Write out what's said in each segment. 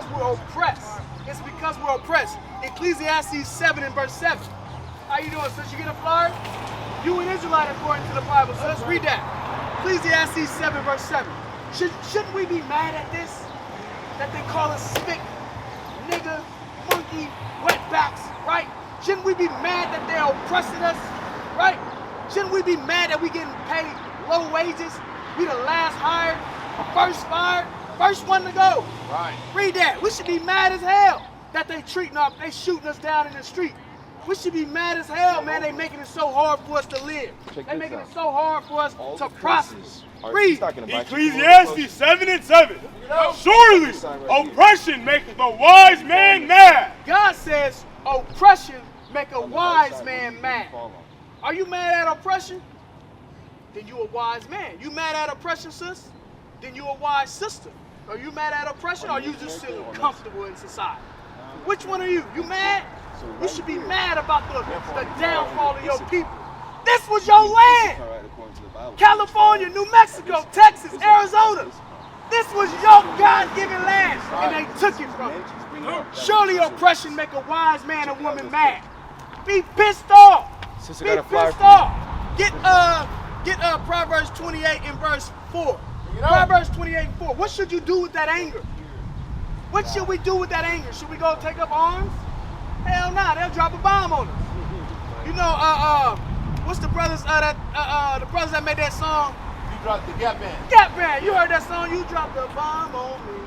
because we're oppressed. It's because we're oppressed. Ecclesiastes 7 and verse 7. How you doing, sis? You get a flyer? You an Israelite according to the Bible, so let's read that. Ecclesiastes 7 verse 7. Shouldn't we be mad at this? That they call us spick, nigger, monkey, wetbacks, right? Shouldn't we be mad that they're oppressing us, right? Shouldn't we be mad that we getting paid low wages? We the last hired, first fired, first one to go. Right. Read that. We should be mad as hell that they shooting us down in the street. We should be mad as hell, man. They making it so hard for us to live. They making it so hard for us to prosper. Read. Ecclesiastes 7 and 7. Surely oppression maketh a wise man mad. God says oppression make a wise man mad. Are you mad at oppression? Then you a wise man. You mad at oppression, sis? Then you a wise sister. Are you mad at oppression, or are you just sitting comfortable in society? Which one are you? You mad? You should be mad about the downfall of your people. This was your land. California, New Mexico, Texas, Arizona. This was your God-given land, and they took it from you. Surely oppression make a wise man or woman mad. Be pissed off. Be pissed off. Get Proverbs 28 and verse 4. Proverbs 28 and 4. What should you do with that anger? What should we do with that anger? Should we go take up arms? Hell nah, they'll drop a bomb on us. You know, what's the brothers the brothers that made that song? You dropped the Gap Band. Gap Band. You heard that song? You dropped a bomb on me.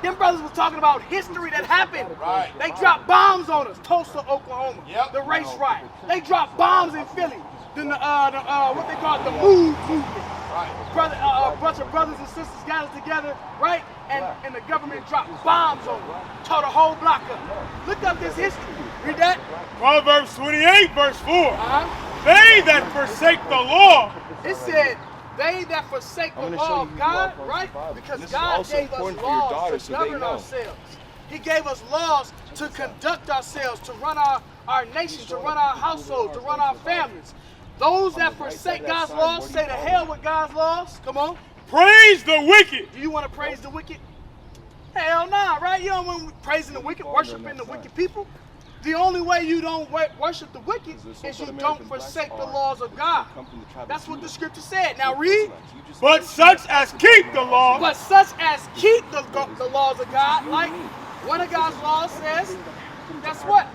Them brothers was talking about history that happened. Right. They dropped bombs on us. Tulsa, Oklahoma. Yep. The race riot. They dropped bombs in Philly. Then what they call it, the MOVE movement. Right. Bunch of brothers and sisters gathered together, right? And the government dropped bombs on them. Tore the whole block up. Look up this history. Read that. Proverbs 28 verse 4. Uh-huh. They that forsake the law. It said, they that forsake the law of God, right? Because God gave us laws to govern ourselves. He gave us laws to conduct ourselves, to run our nation, to run our household, to run our families. Those that forsake God's laws, say to hell with God's laws. Come on. Praise the wicked. Do you want to praise the wicked? Hell nah, right? You don't want praising the wicked, worshiping the wicked people. The only way you don't worship the wicked is you don't forsake the laws of God. That's what the scripture said. Now read. But such as keep the law. But such as keep the laws of God, like one of God's laws says, that's what?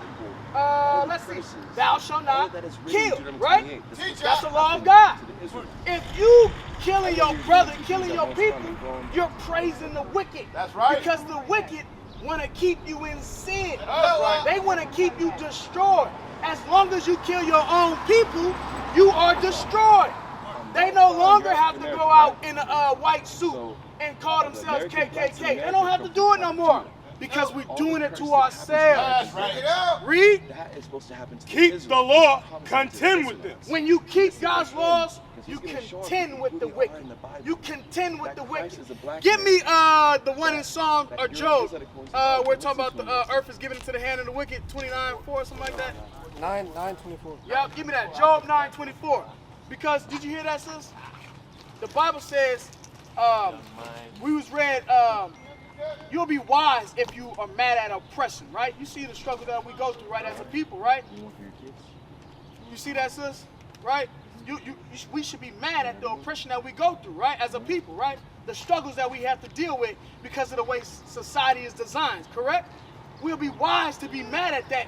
Let's see. Thou shalt not kill, right? That's the law of God. If you killing your brother, killing your people, you're praising the wicked. That's right. Because the wicked want to keep you in sin. That's right. They want to keep you destroyed. As long as you kill your own people, you are destroyed. They no longer have to go out in a white suit and call themselves KKK. They don't have to do it no more. Because we're doing it to ourselves. Read. Keep the law, contend with them. When you keep God's laws, you contend with the wicked. You contend with the wicked. Give me the one in Psalm or Job. We're talking about the earth is given into the hand of the wicked. 29:4 or something like that. 9:24. Yeah, give me that. Job 9:24. Because did you hear that, sis? The Bible says we was read. You'll be wise if you are mad at oppression, right? You see the struggle that we go through, right, as a people, right? You see that, sis? Right? We should be mad at the oppression that we go through, right, as a people, right? The struggles that we have to deal with because of the way society is designed, correct? We'll be wise to be mad at that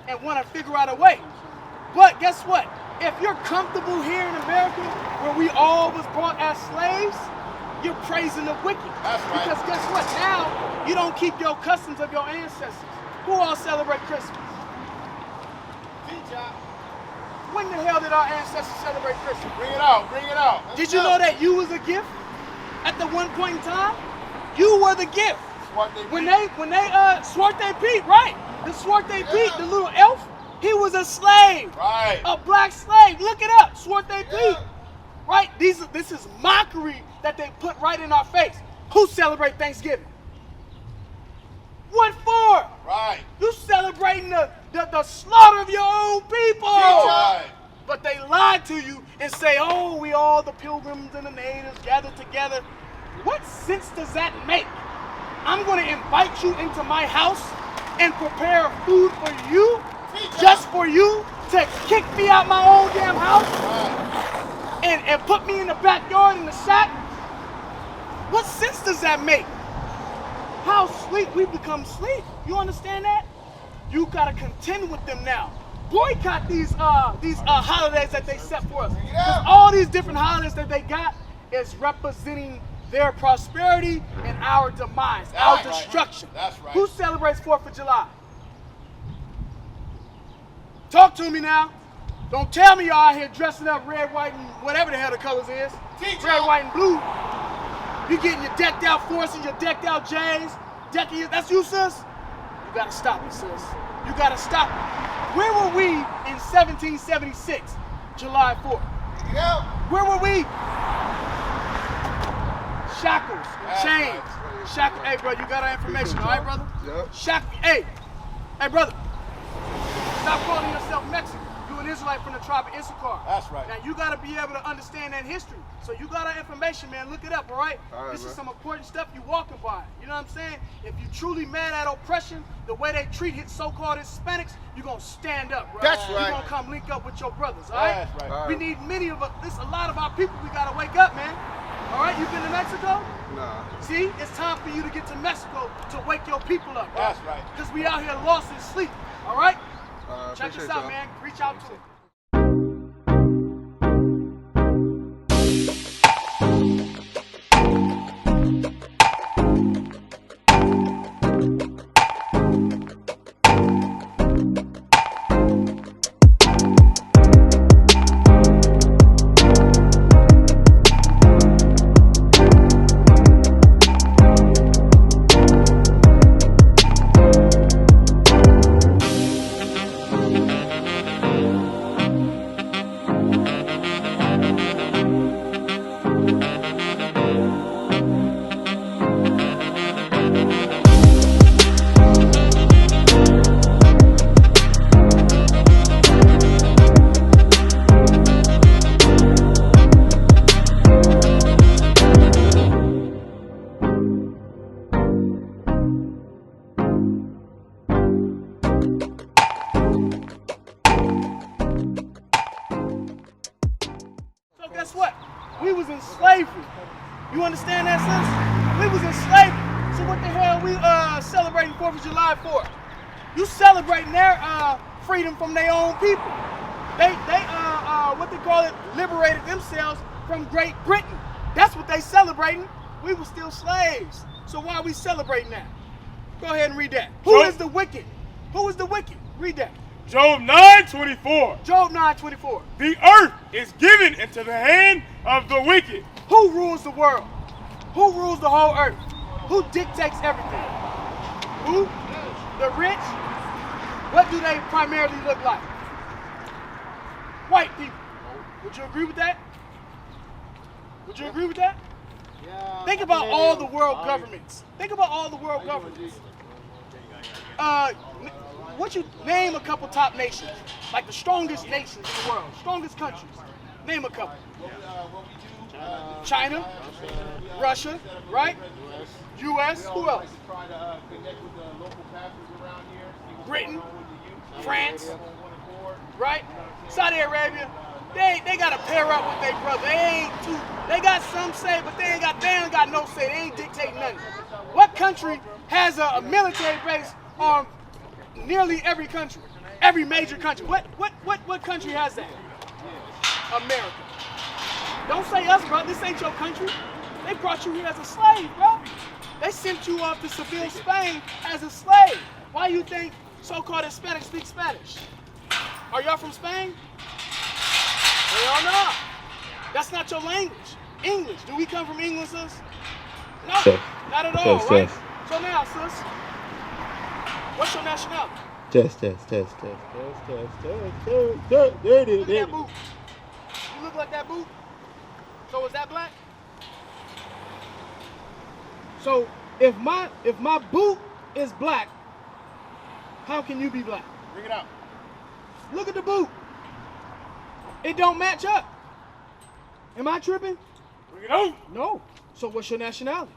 and want to figure out a way. But guess what? If you're comfortable here in America, where we all was brought as slaves, you're praising the wicked. That's right. Because guess what? Now, you don't keep your customs of your ancestors. Who all celebrate Christmas? When the hell did our ancestors celebrate Christmas? Bring it out, bring it out. Did you know that you was a gift? At the one point in time, you were the gift. When they Swarte Pete, right? The Swarte Pete, the little elf, he was a slave. Right. A black slave. Look it up. Swarte Pete. Right? This is mockery that they put right in our face. Who celebrate Thanksgiving? What for? Right. You celebrating the slaughter of your own people. Right. But they lied to you and say, oh, we all the pilgrims and the natives gathered together. What sense does that make? I'm going to invite you into my house and prepare food for you, just for you, to kick me out my own damn house and put me in the backyard in the shack? What sense does that make? How sleep we become sleep. You understand that? You gotta contend with them now. Boycott these holidays that they set for us. Because all these different holidays that they got is representing their prosperity and our demise, our destruction. That's right. Who celebrates 4th of July? Talk to me now. Don't tell me y'all out here dressing up red, white, and whatever the hell the colors is. Red, white, and blue. You getting your decked out forces, your decked out J's. That's you, sis? You gotta stop it, sis. You gotta stop it. Where were we in 1776, July 4th? Yeah. Where were we? Shackles and chains. Shackles. Hey, bro, you got our information, all right, brother? Yep. Shackles. Hey, brother. Stop calling yourself Mexican. You an Israelite from the tribe of Issachar. That's right. Now you gotta be able to understand that history. So you got our information, man. Look it up, all right? This is some important stuff you walking by. You know what I'm saying? If you truly mad at oppression, the way they treat his so-called Hispanics, you're gonna stand up, bro. That's right. You're gonna come link up with your brothers, all right? That's right. We need many of us. There's a lot of our people. We gotta wake up, man. All right? You been to Mexico? Nah. See, it's time for you to get to Mexico to wake your people up, bro. That's right. Because we out here lost in sleep. All right? Check this out, man. Reach out to it. Guess what? We was in slavery. You understand that, sis? We was in slavery. So what the hell we celebrating 4th of July for? You celebrating their freedom from their own people. They what they call it, liberated themselves from Great Britain. That's what they celebrating. We were still slaves. So why are we celebrating that? Go ahead and read that. Who is the wicked? Who is the wicked? Read that. Job 9:24. Job 9:24. The earth is given into the hand of the wicked. Who rules the world? Who rules the whole earth? Who dictates everything? Who? The rich? What do they primarily look like? White people. Would you agree with that? Would you agree with that? Yeah. Think about all the world governments. Think about all the world governments. What you name a couple top nations, like the strongest nations in the world, strongest countries. Name a couple. China, Russia, right? U.S. Who else? Britain, France, right? Saudi Arabia. They got to pair up with their brother. They got some say, but they ain't got no say. They ain't dictating nothing. What country has a military base on nearly every country, every major country? What country has that? America. Don't say us, bro. This ain't your country. They brought you here as a slave, bro. They sent you off to Seville, Spain as a slave. Why you think so-called Hispanics speak Spanish? Are y'all from Spain? Hell no. That's not your language. English. Do we come from England, sis? No, not at all, right? So now, sis, what's your nationality? Test. There it is. Look at that boot. You look like that boot? So is that black? So if my boot is black, how can you be black? Bring it out. Look at the boot. It don't match up. Am I tripping? Bring it out. No. So what's your nationality?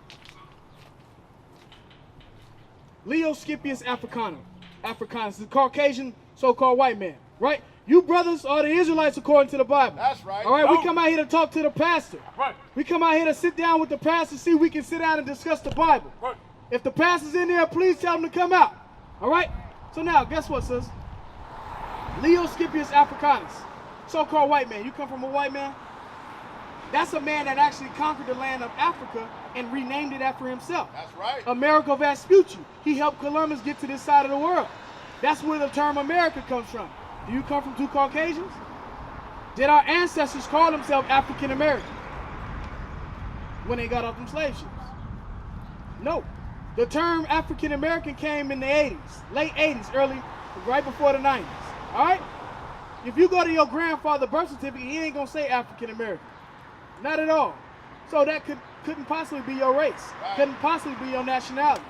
Leo Scipius Africanus, the Caucasian so-called white man, right? You brothers are the Israelites according to the Bible. That's right. All right, we come out here to talk to the pastor. Right. We come out here to sit down with the pastor, see if we can sit down and discuss the Bible. Right. If the pastor's in there, please tell him to come out. All right? So now, guess what, sis? Leo Scipius Africanus, so-called white man. You come from a white man? That's a man that actually conquered the land of Africa and renamed it after himself. That's right. America Vespucci. He helped Columbus get to this side of the world. That's where the term America comes from. Do you come from two Caucasians? Did our ancestors call themselves African American when they got off them slave ships? No. The term African American came in the 80s, late 80s, right before the 90s. All right? If you go to your grandfather's birth certificate, he ain't gonna say African American. Not at all. So that couldn't possibly be your race. Right. Couldn't possibly be your nationality.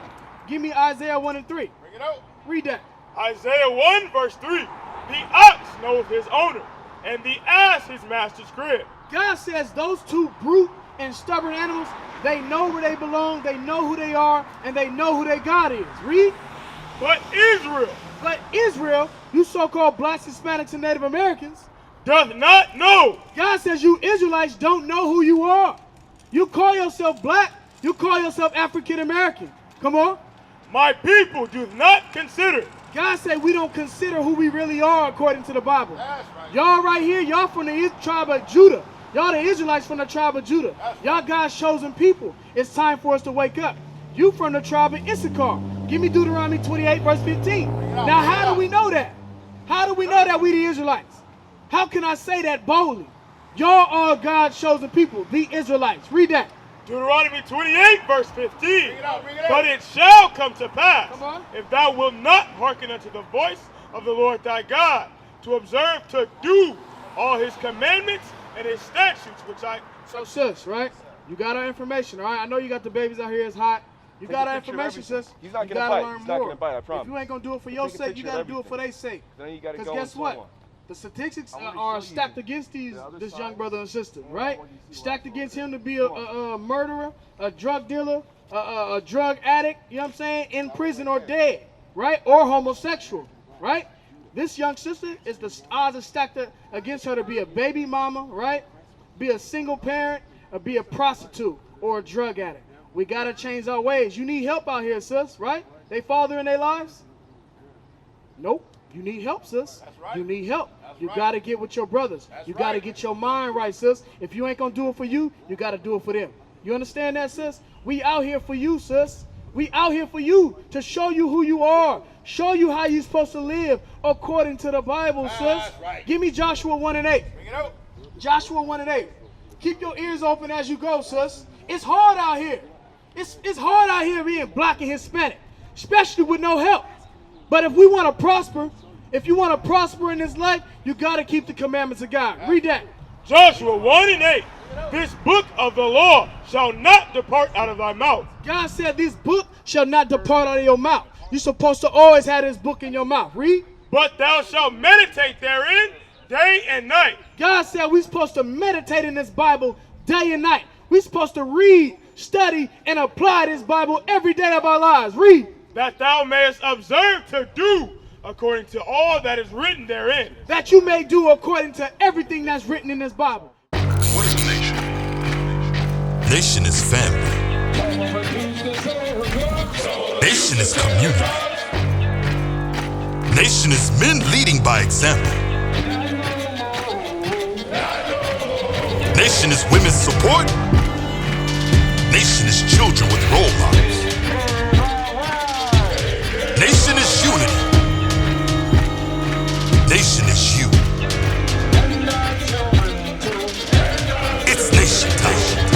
Give me Isaiah 1 and 3. Bring it out. Read that. Isaiah 1 verse 3. The ox knoweth his owner, and the ass his master's crib. God says those two brute and stubborn animals, they know where they belong, they know who they are, and they know who their God is. Read. But Israel, You so-called blacks, Hispanics, and Native Americans, doth not know. God says you Israelites don't know who you are. You call yourself black, you call yourself African American. Come on. My people do not consider. God said we don't consider who we really are according to the Bible. That's right. Y'all right here, y'all from the tribe of Judah. Y'all the Israelites from the tribe of Judah. Y'all God's chosen people. It's time for us to wake up. You from the tribe of Issachar. Give me Deuteronomy 28 verse 15. Now how do we know that? How do we know that we the Israelites? How can I say that boldly? Y'all are God's chosen people, the Israelites. Read that. Deuteronomy 28 verse 15. Bring it out. But it shall come to pass, Come on. if thou wilt not hearken unto the voice of the Lord thy God, to observe to do all his commandments and his statutes, which I... So sis, right? You got our information, all right? I know you got the babies out here, it's hot. You got our information, sis. He's not You gonna gotta bite. learn He's not more. gonna bite, I promise. If you ain't gonna do it for your Take a sake, you picture of gotta do it for everything. their sake. Then you gotta Because go guess and what? so on. The statistics I wanna are show you stacked against the other this side. young brother and sister, right? Stacked against him to be a murderer, a drug dealer, a drug addict, you know what I'm saying? In prison or dead, right? Or homosexual, right? This young sister, the odds are stacked against her to be a baby mama, right? Be a single parent, or be a prostitute or a drug addict. We gotta change our ways. You need help out here, sis, right? They father in their lives? Nope. You need help, sis. That's right. You need help. That's You right. gotta get with your brothers. That's You gotta right. get your mind right, sis. If you ain't gonna do it for you, you gotta do it for them. You understand that, sis? We out here for you, sis. We out here for you to show you who you are. Show you how you're supposed to live according to the Bible, sis. That's right. Give me Joshua 1 and 8. Bring it out. Joshua 1 and 8. Keep your ears open as you go, sis. It's hard out here. It's hard out here being black and Hispanic, especially with no help. But if we want to prosper, if you want to prosper in this life, you got to keep the commandments of God. Read that. Joshua 1 and 8. This book of the law shall not depart out of thy mouth. God said this book shall not depart out of your mouth. You're supposed to always have this book in your mouth. Read. But thou shalt meditate therein day and night. God said we're supposed to meditate in this Bible day and night. We're supposed to read, study, and apply this Bible every day of our lives. Read. That thou mayest observe to do according to all that is written therein. That you may do according to everything that's written in this Bible. What is a nation? Nation is family. Nation is community. Nation is men leading by example. Nation is women's support. Nation is children with role models. Nation is unity. Nation is you. It's nation time.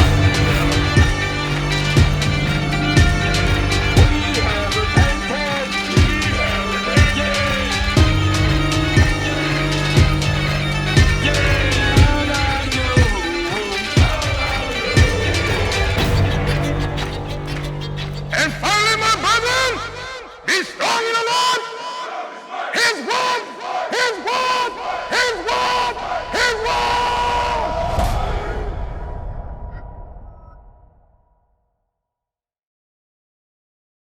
And finally, my brethren, be strong in the Lord. His word